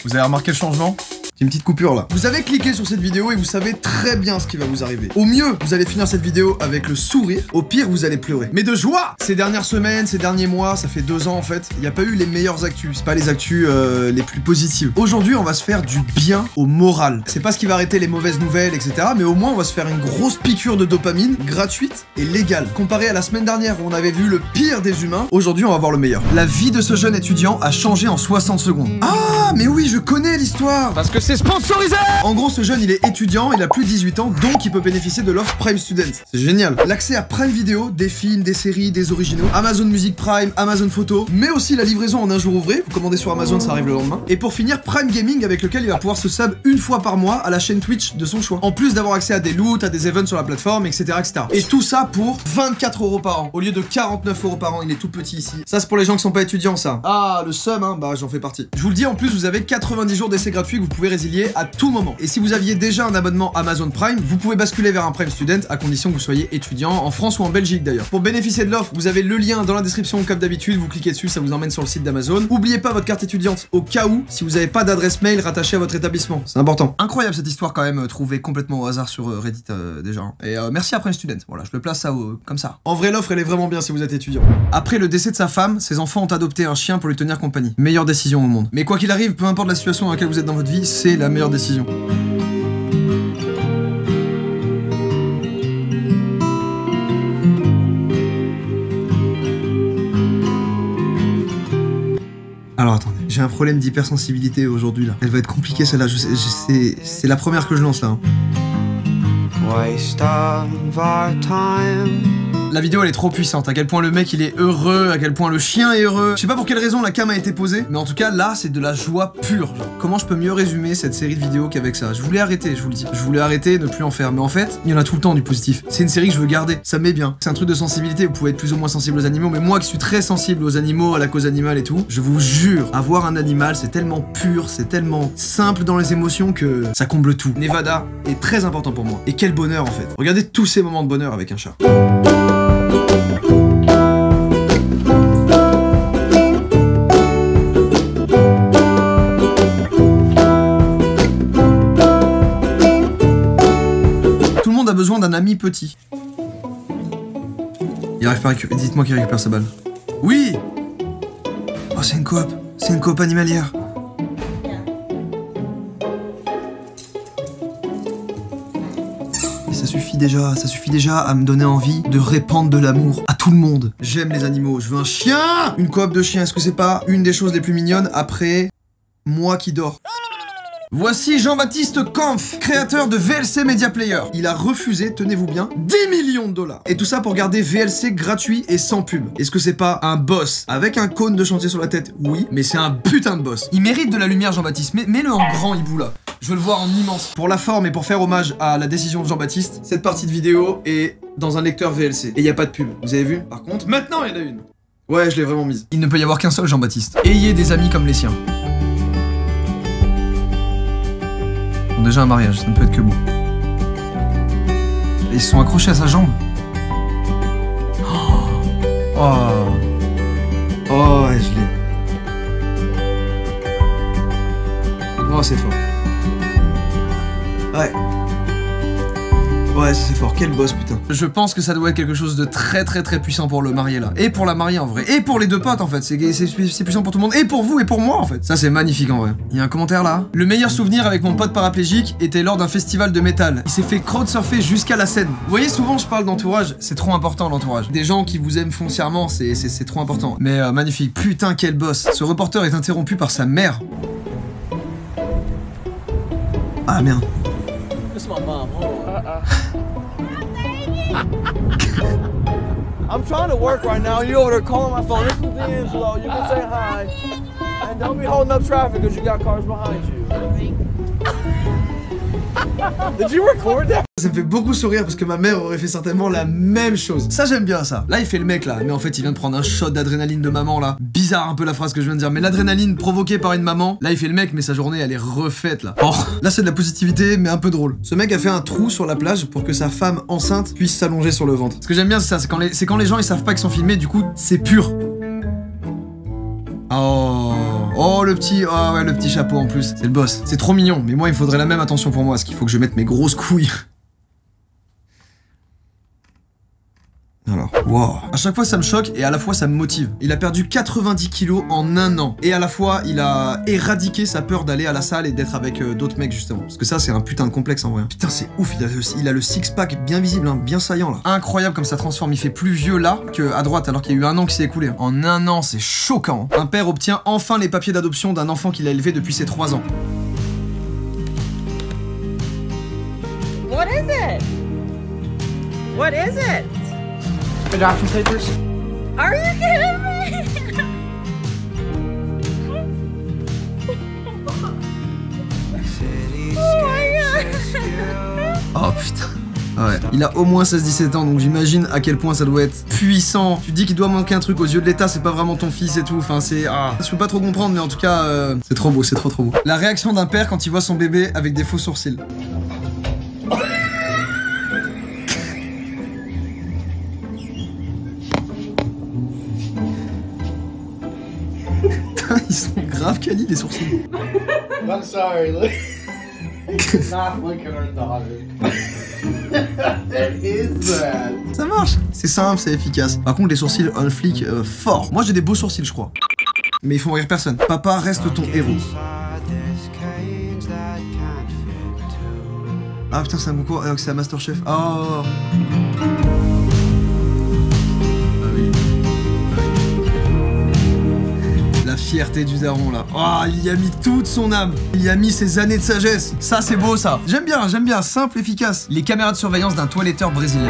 Vous avez remarqué le changement? Une petite coupure là. Vous avez cliqué sur cette vidéo et vous savez très bien ce qui va vous arriver. Au mieux, vous allez finir cette vidéo avec le sourire. Au pire, vous allez pleurer. Mais de joie! Ces dernières semaines, ces derniers mois, ça fait 2 ans en fait, il n'y a pas eu les meilleures actus. C'est pas les actus les plus positives. Aujourd'hui, on va se faire du bien au moral. C'est pas ce qui va arrêter les mauvaises nouvelles, etc. Mais au moins, on va se faire une grosse piqûre de dopamine, gratuite et légale. Comparé à la semaine dernière où on avait vu le pire des humains, aujourd'hui, on va voir le meilleur. La vie de ce jeune étudiant a changé en 60 secondes. Ah, mais oui, je connais l'histoire! Parce que c'est sponsorisé! En gros, ce jeune, il est étudiant, il a plus de 18 ans, donc il peut bénéficier de l'offre Prime Student. C'est génial. L'accès à Prime Video, des films, des séries, des originaux, Amazon Music Prime, Amazon Photo, mais aussi la livraison en un jour ouvré. Vous commandez sur Amazon, ça arrive le lendemain. Et pour finir, Prime Gaming, avec lequel il va pouvoir se sub une fois par mois à la chaîne Twitch de son choix. En plus d'avoir accès à des loots, à des events sur la plateforme, etc., etc. Et tout ça pour 24 € par an. Au lieu de 49 € par an, il est tout petit ici. Ça, c'est pour les gens qui sont pas étudiants, ça. Ah, le sub, hein, bah j'en fais partie. Je vous le dis, en plus, vous avez 90 jours d'essai gratuit que vous pouvez résilier à tout moment. Et si vous aviez déjà un abonnement Amazon Prime, vous pouvez basculer vers un Prime Student à condition que vous soyez étudiant en France ou en Belgique d'ailleurs. Pour bénéficier de l'offre, vous avez le lien dans la description comme d'habitude, vous cliquez dessus, ça vous emmène sur le site d'Amazon. Oubliez pas votre carte étudiante au cas où, si vous n'avez pas d'adresse mail rattachée à votre établissement. C'est important. Incroyable cette histoire quand même, trouvée complètement au hasard sur Reddit déjà. Et merci à Prime Student, voilà, je le place ça comme ça. En vrai, l'offre elle est vraiment bien si vous êtes étudiant. Après le décès de sa femme, ses enfants ont adopté un chien pour lui tenir compagnie. Meilleure décision au monde. Mais quoi qu'il arrive, peu importe la situation dans laquelle vous êtes dans votre vie, c'est la meilleure décision. Alors attendez, j'ai un problème d'hypersensibilité aujourd'hui là. Elle va être compliquée celle-là, c'est la première que je lance là. Hein. La vidéo elle est trop puissante, à quel point le mec il est heureux, à quel point le chien est heureux. Je sais pas pour quelle raison la cam a été posée, mais en tout cas là c'est de la joie pure. Genre. Comment je peux mieux résumer cette série de vidéos qu'avec ça? Je voulais arrêter, je vous le dis. Je voulais arrêter, ne plus en faire, mais en fait, il y en a tout le temps du positif. C'est une série que je veux garder, ça me met bien. C'est un truc de sensibilité, vous pouvez être plus ou moins sensible aux animaux, mais moi qui suis très sensible aux animaux, à la cause animale et tout, je vous jure, avoir un animal c'est tellement pur, c'est tellement simple dans les émotions que ça comble tout. Nevada est très important pour moi. Et quel bonheur en fait. Regardez tous ces moments de bonheur avec un chat. Tout le monde a besoin d'un ami petit. Il arrive pas à récupérer. Dites-moi qu'il récupère sa balle. Oui! Oh, c'est une coop. C'est une coop animalière. Ça suffit déjà à me donner envie de répandre de l'amour à tout le monde. J'aime les animaux, je veux un chien! Une coop de chiens, est-ce que c'est pas une des choses les plus mignonnes après moi qui dors? Voici Jean-Baptiste Kampf, créateur de VLC Media Player. Il a refusé, tenez-vous bien, 10 millions de $. Et tout ça pour garder VLC gratuit et sans pub. Est-ce que c'est pas un boss? Avec un cône de chantier sur la tête, oui, mais c'est un putain de boss. Il mérite de la lumière, Jean-Baptiste, mets-le en grand hibou là. Je veux le voir en immense. Pour la forme et pour faire hommage à la décision de Jean-Baptiste, cette partie de vidéo est dans un lecteur VLC. Et il n'y a pas de pub, vous avez vu? Par contre, maintenant il y en a une. Ouais, je l'ai vraiment mise. Il ne peut y avoir qu'un seul Jean-Baptiste. Ayez des amis comme les siens. Ils ont déjà un mariage, ça ne peut être que bon. Et ils se sont accrochés à sa jambe. Oh, oh ouais, je l'ai. Oh, c'est fort. Ouais. Ouais, c'est fort. Quel boss, putain. Je pense que ça doit être quelque chose de très puissant pour le marié là. Et pour la mariée en vrai. Et pour les deux potes en fait. C'est puissant pour tout le monde. Et pour vous et pour moi en fait. Ça c'est magnifique en vrai. Il y a un commentaire là. Le meilleur souvenir avec mon pote paraplégique était lors d'un festival de métal. Il s'est fait crowdsurfer jusqu'à la scène. Vous voyez, souvent je parle d'entourage. C'est trop important l'entourage. Des gens qui vous aiment foncièrement, c'est trop important. Mais magnifique. Putain, quel boss. Ce reporter est interrompu par sa mère. Ah merde. I'm trying to work right now. You over there calling my phone. This is D'Angelo. You can say hi. And don't be holding up traffic because you got cars behind you. Did you record that? Ça me fait beaucoup sourire parce que ma mère aurait fait certainement la même chose. Ça j'aime bien ça. Là il fait le mec là, mais en fait il vient de prendre un shot d'adrénaline de maman là. Bizarre un peu la phrase que je viens de dire, mais l'adrénaline provoquée par une maman, là il fait le mec mais sa journée elle est refaite là. Oh, là c'est de la positivité mais un peu drôle. Ce mec a fait un trou sur la plage pour que sa femme enceinte puisse s'allonger sur le ventre. Ce que j'aime bien c'est ça, c'est quand les gens ils savent pas qu'ils sont filmés, du coup c'est pur. Oh, Oh le petit, oh ouais le petit chapeau en plus, c'est le boss. C'est trop mignon, mais moi il faudrait la même attention pour moi, parce qu'il faut que je mette mes grosses couilles. Alors, wow. À chaque fois ça me choque et à la fois ça me motive. Il a perdu 90 kilos en 1 an. Et à la fois il a éradiqué sa peur d'aller à la salle et d'être avec d'autres mecs justement. Parce que ça c'est un putain de complexe en vrai. Putain c'est ouf, il a le six-pack bien visible, hein, bien saillant là. Incroyable comme ça transforme, il fait plus vieux là qu'à droite alors qu'il y a eu 1 an qui s'est écoulé. En 1 an c'est choquant. Un père obtient enfin les papiers d'adoption d'un enfant qu'il a élevé depuis ses 3 ans. What is it? What is it? Adoption papers? Are you kidding me? Oh my god. Oh putain. Ouais. Il a au moins 16-17 ans, donc j'imagine à quel point ça doit être puissant. Tu dis qu'il doit manquer un truc aux yeux de l'État, c'est pas vraiment ton fils et tout. Enfin, c'est. Ah. Je peux pas trop comprendre, mais en tout cas, c'est trop beau, c'est trop beau. La réaction d'un père quand il voit son bébé avec des faux sourcils. Ils sont grave quali les sourcils. I'm sorry, look. Not looking at her daughter. What is that? Ça marche. C'est simple, c'est efficace. Par contre, les sourcils on flic fort. Moi, j'ai des beaux sourcils, je crois. Mais ils font rire personne. Papa reste ton héros. Ah putain, c'est un concours, c'est un Masterchef. Oh. La fierté du daron là. Oh, il y a mis toute son âme. Il y a mis ses années de sagesse. Ça, c'est beau ça. J'aime bien. Simple, efficace. Les caméras de surveillance d'un toiletteur brésilien.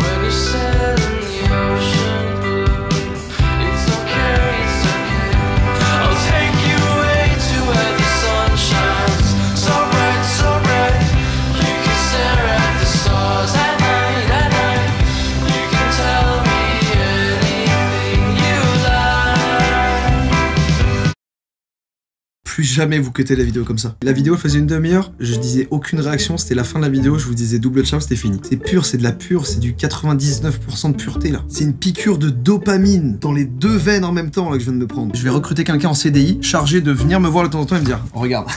Plus jamais vous cuttez la vidéo comme ça. La vidéo faisait 1 demi-heure, je disais aucune réaction, c'était la fin de la vidéo, je vous disais double ciao, c'était fini. C'est pur, c'est de la pure, c'est du 99% de pureté là. C'est une piqûre de dopamine dans les 2 veines en même temps là que je viens de me prendre. Je vais recruter quelqu'un en CDI chargé de venir me voir de temps en temps et me dire oh, regarde.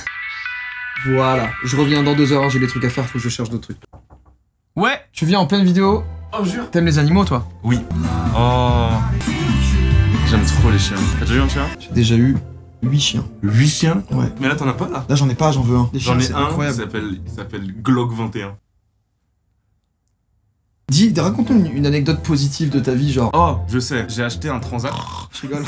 Voilà, je reviens dans 2 heures, j'ai des trucs à faire, faut que je cherche d'autres trucs. Ouais, tu viens en pleine vidéo. Oh jure. T'aimes les animaux toi? Oui. Oh. J'aime trop les chiens. T'as déjà eu un chien? J'ai déjà eu 8 chiens. 8 chiens? Ouais. Mais là t'en as pas là? Là j'en ai pas, j'en veux un. J'en ai un, incroyable. il s'appelle Glock 21. Dis, raconte-nous une anecdote positive de ta vie, genre. Oh, je sais, j'ai acheté un transat. Je rigole.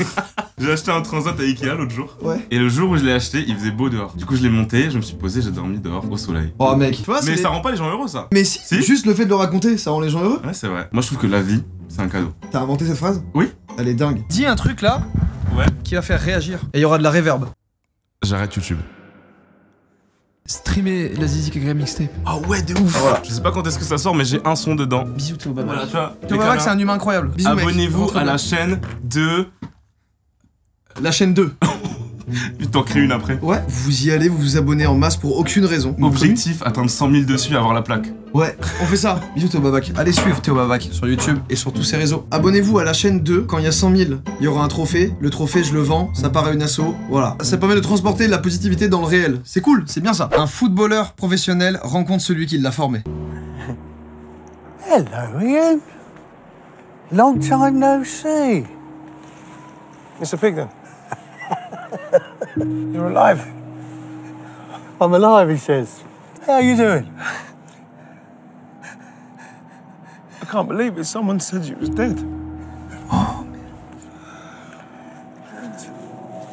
J'ai acheté un transat à Ikea l'autre jour. Ouais. Et le jour où je l'ai acheté, il faisait beau dehors. Du coup, je l'ai monté, je me suis posé, j'ai dormi dehors au soleil. Oh mec, tu vois, Mais ça rend pas les gens heureux ça. Mais si, Si. juste le fait de le raconter, ça rend les gens heureux. Ouais, c'est vrai. Moi, je trouve que la vie, c'est un cadeau. T'as inventé cette phrase? Oui. Elle est dingue. Dis un truc là Ouais. qui va faire réagir. Et il y aura de la reverb. J'arrête YouTube. Streamer la Zizi Kagame mixtape. Ah ouais, de ouf. Ah, voilà. Je sais pas quand est-ce que ça sort, mais j'ai un son dedans. Bisous Théo Babac. Voilà, tu vois. Théo Babac, c'est un humain incroyable. Bisous mec. Abonnez-vous Rentre à bien. la chaîne de. La chaîne 2. Puis t'en crées une après. Ouais, vous y allez, vous vous abonnez en masse pour aucune raison. Objectif, atteindre 100 000 dessus et avoir la plaque. Ouais, on fait ça. Bisous Théo Babac. Allez suivre Théo Babac sur YouTube et sur tous ses réseaux. Abonnez-vous à la chaîne 2. Quand il y a 100 000, il y aura un trophée. Le trophée, je le vends. Ça part à une asso. Voilà. Ça permet de transporter de la positivité dans le réel. C'est cool, c'est bien ça. Un footballeur professionnel rencontre celui qui l'a formé. Hello, Ian. Long time no see. Mr. Pigden. You're alive. I'm alive, he says. How are you doing? I can't believe it. Someone said you was dead.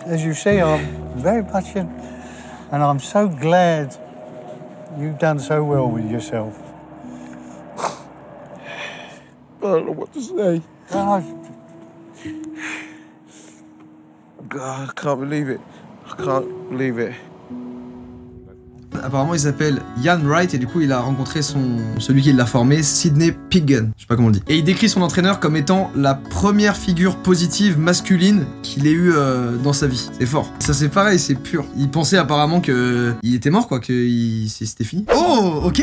As you see, I'm very much in, and I'm so glad you've done so well with yourself. I don't know what to say. Oh, God, I can't believe it. I can't believe it. Apparemment, il s'appelle Ian Wright et du coup, il a rencontré celui qui l'a formé, Sidney Piggin. Je sais pas comment on le dit. Et il décrit son entraîneur comme étant la première figure positive masculine qu'il ait eu dans sa vie. C'est fort. Ça, c'est pareil, c'est pur. Il pensait apparemment que il était mort, quoi, que c'était fini. Oh, ok.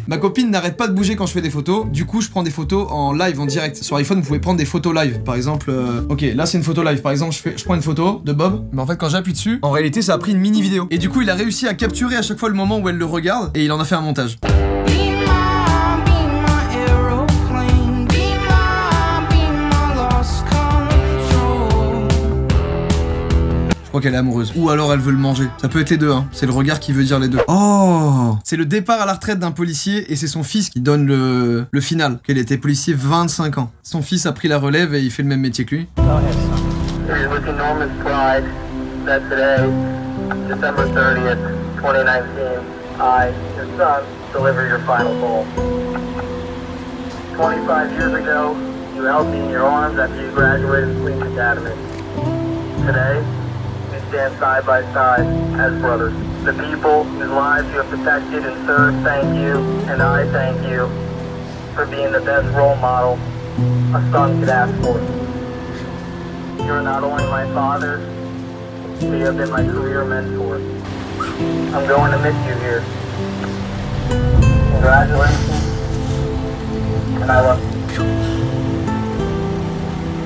Ma copine n'arrête pas de bouger quand je fais des photos. Du coup, je prends des photos en live, en direct. Sur iPhone, vous pouvez prendre des photos live. Par exemple, ok, là c'est une photo live. Par exemple, je prends une photo de Bob. Mais en fait, quand j'appuie dessus, en réalité, ça a pris une mini vidéo. Et du coup, il a réussi à capturer à chaque fois le moment où elle le regarde et il en a fait un montage. Je crois qu'elle est amoureuse. Ou alors elle veut le manger. Ça peut être les deux, hein. C'est le regard qui veut dire les deux. Oh! C'est le départ à la retraite d'un policier et c'est son fils qui donne le final. Qu'elle était policier 25 ans. Son fils a pris la relève et il fait le même métier que lui. With enormous pride that today, December 30th, 2019, I, your son, deliver your final call. 25 years ago, you held me in your arms after you graduated from Police Academy. Today, we stand side by side as brothers. The people whose lives you have protected and served, thank you, and I thank you for being the best role model a son could ask for. You're not only my father, but you have been my career mentor. I'm going to miss you here. Congratulations, and I love you.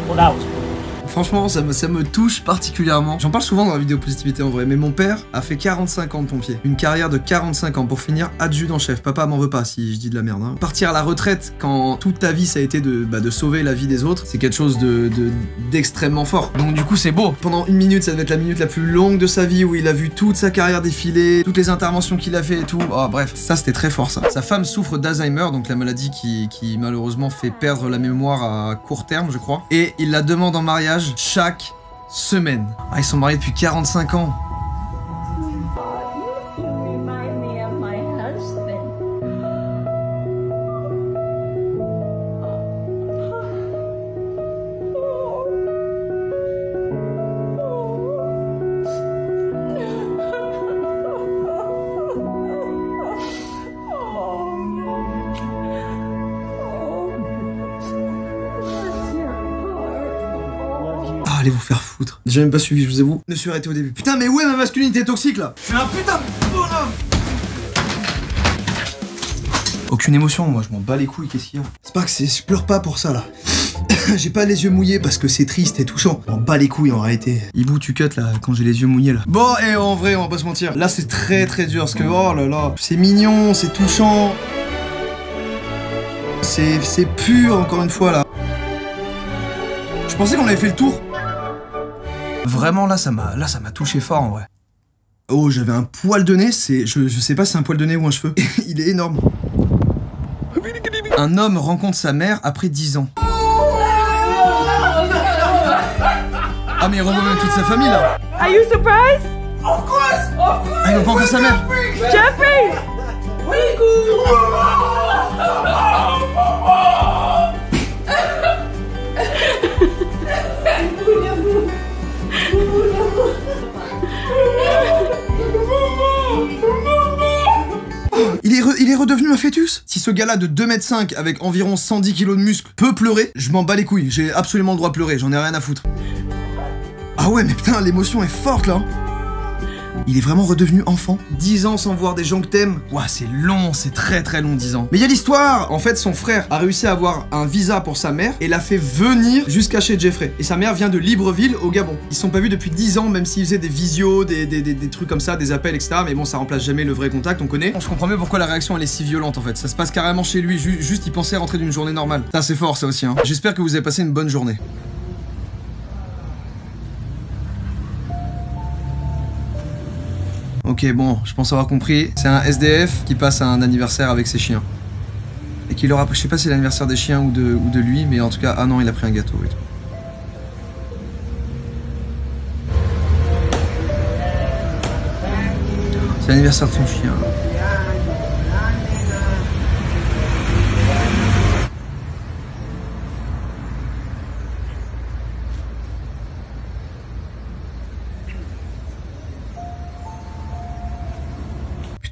Well, that was Franchement, ça me touche particulièrement. J'en parle souvent dans la vidéo positivité en vrai, mais mon père a fait 45 ans de pompier. Une carrière de 45 ans pour finir adjudant-chef. Papa m'en veut pas si je dis de la merde. Hein. Partir à la retraite quand toute ta vie ça a été de sauver la vie des autres, c'est quelque chose d'extrêmement fort. Donc du coup c'est beau. Pendant une minute, ça devait être la minute la plus longue de sa vie où il a vu toute sa carrière défiler, toutes les interventions qu'il a fait et tout. Oh bref, ça c'était très fort ça. Sa femme souffre d'Alzheimer, donc la maladie qui malheureusement fait perdre la mémoire à court terme je crois. Et il la demande en mariage chaque semaine. Ah, ils sont mariés depuis 45 ans. You remind me of my husband. Allez vous faire foutre. J'ai même pas suivi, je vous avoue. Ne suis arrêté au début. Putain, mais où est ma masculinité toxique là? Je suis un putain de bonhomme. Aucune émotion, moi je m'en bats les couilles, qu'est-ce qu'il y a? C'est pas que je pleure pas pour ça là. J'ai pas les yeux mouillés parce que c'est triste et touchant. Je m'en bats les couilles en réalité. Hibou, tu cut là quand j'ai les yeux mouillés là. Bon, et en vrai, on va pas se mentir. Là c'est très très dur parce que oh là là, c'est mignon, c'est touchant. C'est pur encore une fois là. Je pensais qu'on avait fait le tour. Vraiment là ça m'a touché fort en vrai. Oh, j'avais un poil de nez, je sais pas si c'est un poil de nez ou un cheveu. Il est énorme. Un homme rencontre sa mère après 10 ans. Ah mais il revoit même toute sa famille là. Are you surprised? Ah, il voit pas encore sa mère. Jeffrey! Il est redevenu un fœtus. Si ce gars-là de 2,5 m avec environ 110 kg de muscles peut pleurer, je m'en bats les couilles. J'ai absolument le droit de pleurer, j'en ai rien à foutre. Ah ouais, mais putain, l'émotion est forte là. Il est vraiment redevenu enfant. 10 ans sans voir des gens que t'aimes. Ouah, c'est long, c'est très très long 10 ans. Mais il y a l'histoire. En fait, son frère a réussi à avoir un visa pour sa mère et l'a fait venir jusqu'à chez Jeffrey. Et sa mère vient de Libreville au Gabon. Ils se sont pas vus depuis 10 ans, même s'ils faisaient des visios, des trucs comme ça, des appels, etc. Mais bon, ça remplace jamais le vrai contact, on connaît. Je comprends mieux pourquoi la réaction elle est si violente en fait. Ça se passe carrément chez lui, juste il pensait rentrer d'une journée normale. Ça c'est fort ça aussi hein. J'espère que vous avez passé une bonne journée. Ok, bon, je pense avoir compris. C'est un SDF qui passe un anniversaire avec ses chiens. Et qui leur a... Je sais pas si c'est l'anniversaire des chiens ou de lui, mais en tout cas... Ah non, il a pris un gâteau et tout. C'est l'anniversaire de son chien.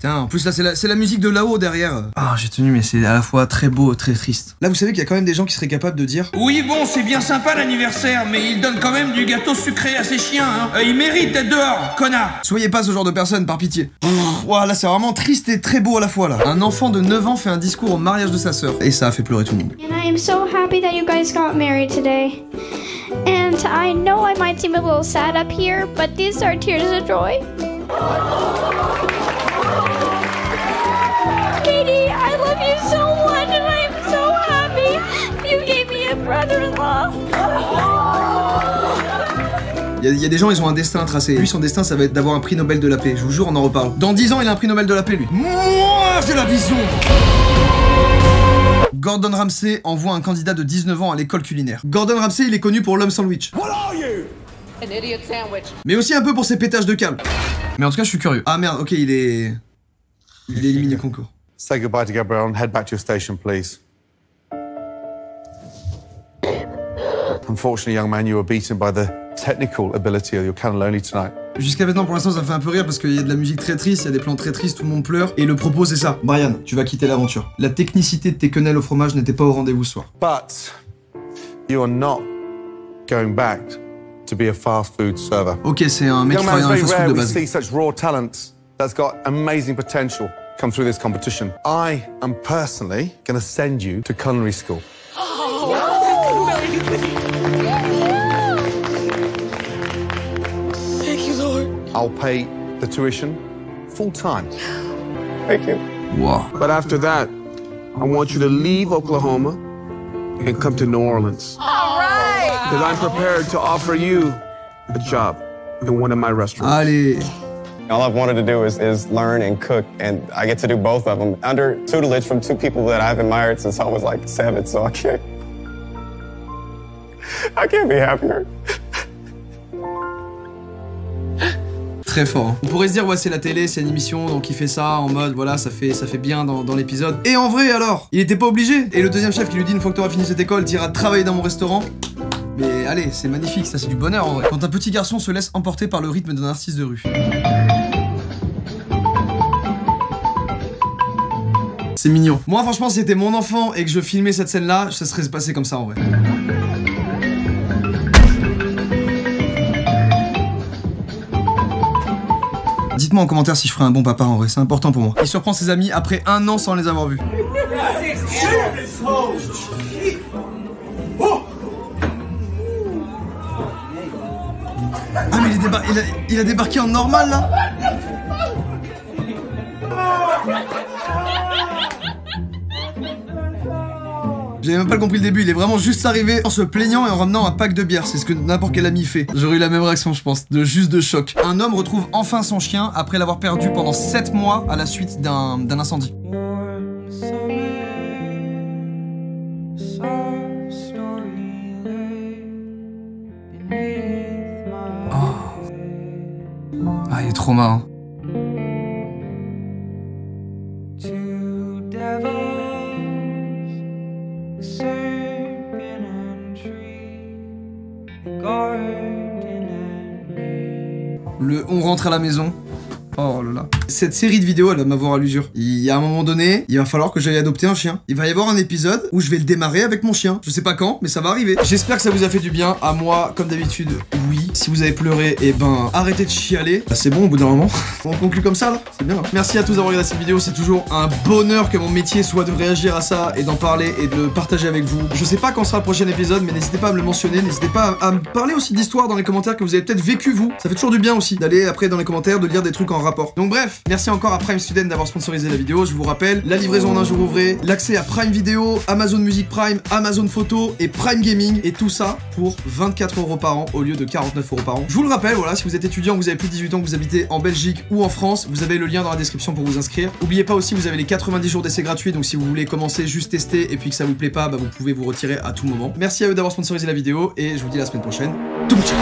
Putain, en plus là c'est la musique de là-haut derrière. Ah, j'ai tenu, mais c'est à la fois très beau, très triste. Là, vous savez qu'il y a quand même des gens qui seraient capables de dire: oui, bon, c'est bien sympa l'anniversaire, mais il donne quand même du gâteau sucré à ses chiens, hein. Il mérite d'être dehors, connard. Soyez pas ce genre de personne, par pitié. Ouah, là c'est vraiment triste et très beau à la fois là. Un enfant de 9 ans fait un discours au mariage de sa sœur et ça a fait pleurer tout le monde. And I am so happy that you guys got married today. And I know I might seem a little sad up here, but these are tears of joy. Katie, I love you so much and I am so happy. You gave me a brother-in-law. Il y a des gens, ils ont un destin tracé. Lui, son destin, ça va être d'avoir un prix Nobel de la paix. Je vous jure, on en reparle. Dans 10 ans, il a un prix Nobel de la paix, lui. Moi, j'ai la vision. Gordon Ramsay envoie un candidat de 19 ans à l'école culinaire. Gordon Ramsay, il est connu pour l'homme sandwich. What are you? An idiot sandwich. Mais aussi un peu pour ses pétages de câble. Mais en tout cas, je suis curieux. Ah merde, ok, il est éliminé du concours. Say goodbye to Gabrielle and head back to your station, please. Unfortunately, young man, you were beaten by the technical ability of your cannelloni tonight. Jusqu'à maintenant, pour l'instant, ça me fait un peu rire parce qu'il y a de la musique très triste, il y a des plans très tristes, tout le monde pleure. Et le propos, c'est ça. Brian, tu vas quitter l'aventure. La technicité de tes quenelles au fromage n'était pas au rendez-vous ce soir. But you are not going back to be a fast food server. Ok, c'est un mec qui travaille dans les fast-food de base. We see such raw talent that's got amazing potential come through this competition. I am personally going to send you to culinary school. I'll pay the tuition full time. Thank you. Wow. But after that, I want you to leave Oklahoma and come to New Orleans. All right. Because I'm prepared to offer you a job in one of my restaurants. Allez. All I've wanted to do is learn and cook, and I get to do both of them under tutelage from two people that I've admired since I was like 7, so I can't be happier. Très fort. On pourrait se dire, ouais, c'est la télé, c'est une émission, donc il fait ça en mode, voilà, ça fait bien dans l'épisode. Et en vrai, alors, il était pas obligé. Et le deuxième chef qui lui dit, une fois que t'auras fini cette école, t'iras travailler dans mon restaurant. Mais allez, c'est magnifique, ça c'est du bonheur en vrai. Quand un petit garçon se laisse emporter par le rythme d'un artiste de rue. C'est mignon. Moi, franchement, si c'était mon enfant et que je filmais cette scène-là, ça serait passé comme ça en vrai. Dites-moi en commentaire si je ferai un bon papa en vrai, c'est important pour moi. Il surprend ses amis après 1 an sans les avoir vus. Ah mais il a débarqué en normal là. J'avais même pas compris le début, il est vraiment juste arrivé en se plaignant et en ramenant un pack de bière. C'est ce que n'importe quel ami fait. J'aurais eu la même réaction, je pense, juste de choc. Un homme retrouve enfin son chien après l'avoir perdu pendant 7 mois à la suite d'un incendie. Oh. Ah, il est trop marrant. On rentre à la maison. Oh là là. Cette série de vidéos, elle va m'avoir à l'usure. Il y a un moment donné, il va falloir que j'aille adopter un chien. Il va y avoir un épisode où je vais le démarrer avec mon chien. Je sais pas quand, mais ça va arriver. J'espère que ça vous a fait du bien. À moi, comme d'habitude, oui. Si vous avez pleuré, eh ben, arrêtez de chialer. Bah, c'est bon au bout d'un moment. On conclut comme ça, là. C'est bien. Hein. Merci à tous d'avoir regardé cette vidéo. C'est toujours un bonheur que mon métier soit de réagir à ça et d'en parler et de le partager avec vous. Je sais pas quand sera le prochain épisode, mais n'hésitez pas à me le mentionner. N'hésitez pas à me parler aussi d'histoires dans les commentaires que vous avez peut-être vécu, vous. Ça fait toujours du bien aussi d'aller après dans les commentaires, de lire des trucs en rapport. Donc bref, merci encore à Prime Student d'avoir sponsorisé la vidéo. Je vous rappelle, la livraison en un jour ouvré, l'accès à Prime Video, Amazon Music Prime, Amazon Photo et Prime Gaming. Et tout ça pour 24 € par an au lieu de 49 € par an. Je vous le rappelle, voilà, si vous êtes étudiant, vous avez plus de 18 ans, que vous habitez en Belgique ou en France, vous avez le lien dans la description pour vous inscrire. N'oubliez pas aussi, vous avez les 90 jours d'essai gratuits, donc si vous voulez commencer, juste tester et puis que ça vous plaît pas, bah vous pouvez vous retirer à tout moment. Merci à eux d'avoir sponsorisé la vidéo et je vous dis à la semaine prochaine. Ciao.